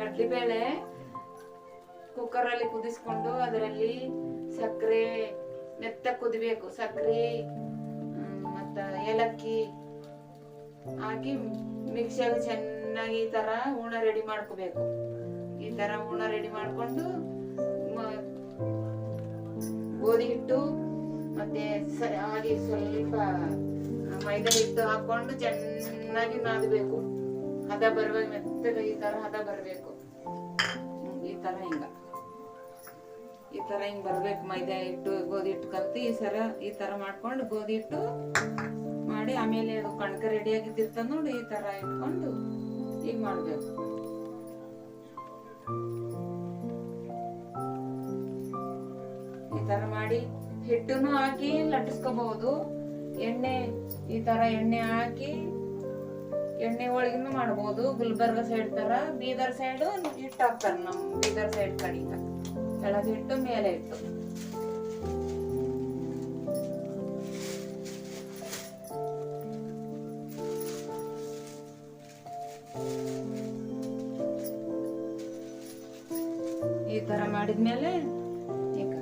ಕಡ್ಲಿಬೇಳೆ ಕುಕ್ಕರಲ್ಲಿ ಕುದಿಸ್ಕೊಂಡು ಅದರಲ್ಲಿ ಸಕ್ಕರೆ ಮೆತ್ತ ಕುದಿಬೇಕು, ಸಕ್ಕರೆ ಮತ್ತ ಏಲಕ್ಕಿ ಹಾಕಿ ಮಿಕ್ಸಿಯಾಗ ಚೆನ್ನಾಗಿ ಈ ತರ ಹೂರ್ಣ ರೆಡಿ ಮಾಡ್ಕೋಬೇಕು. ಈ ತರ ಹೂರ್ಣ ರೆಡಿ ಮಾಡ್ಕೊಂಡು ಗೋಧಿ ಹಿಟ್ಟು ಮತ್ತೆ ಹಾಗೆ ಸ್ವಲ್ಪ ಮೈದಾ ಹಿಟ್ಟು ಹಾಕೊಂಡು ಚೆನ್ನಾಗಿ ನಾದಬೇಕು. ಹದ ಬರುವಾಗ ಮೆತ್ತಗೆ ಈ ತರ ಹದ ಬರಬೇಕು. ಈ ತರ ಹಿಂಗ್ ಬರ್ಬೇಕು. ಮೈದಾ ಹಿಟ್ಟು ಗೋಧಿ ಹಿಟ್ಟು ಕಲ್ತು ಈ ತರ ಮಾಡ್ಕೊಂಡು ಗೋಧಿ ಹಿಟ್ಟು ಮಾಡಿ ಆಮೇಲೆ ಅದು ಕಣಕ ರೆಡಿ ಆಗಿದ್ದಿರ್ತ ನೋಡಿ ಈ ತರ ಇಟ್ಕೊಂಡು ಈಗ ಮಾಡ್ಬೇಕು. ಈ ತರ ಮಾಡಿ ಹಿಟ್ಟನ್ನು ಹಾಕಿ ಲಟ್ಟಿಸ್ಕೋಬಹುದು. ಎಣ್ಣೆ ಈ ತರ ಎಣ್ಣೆ ಹಾಕಿ ಎಣ್ಣೆ ಒಳಗಿನೂ ಮಾಡಬಹುದು. ಗುಲ್ಬರ್ಗ ಸೈಡ್ ತರ ಬೀದರ್ ಸೈಡ್ ಹಿಟ್ಟು ಹಾಕ್ತಾರ. ನಮ್ ಬೀದರ್ ಸೈಡ್ ಕಡಿಗ ಕೆಳಗೆ ಇಟ್ಟು ಮೇಲೆ ಇಟ್ಟು ಈ ತರ ಮಾಡಿದ್ಮೇಲೆ ಈಗ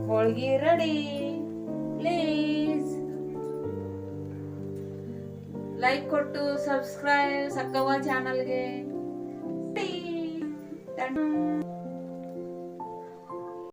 ಹೋಳಿಗೆ ರೆಡಿ. ಪ್ಲೀಸ್ ಲೈಕ್ ಕೊಟ್ಟು ಸಬ್ಸ್ಕ್ರೈಬ್ ಸಕ್ಕವ್ವ ಚಾನಲ್ಗೆ.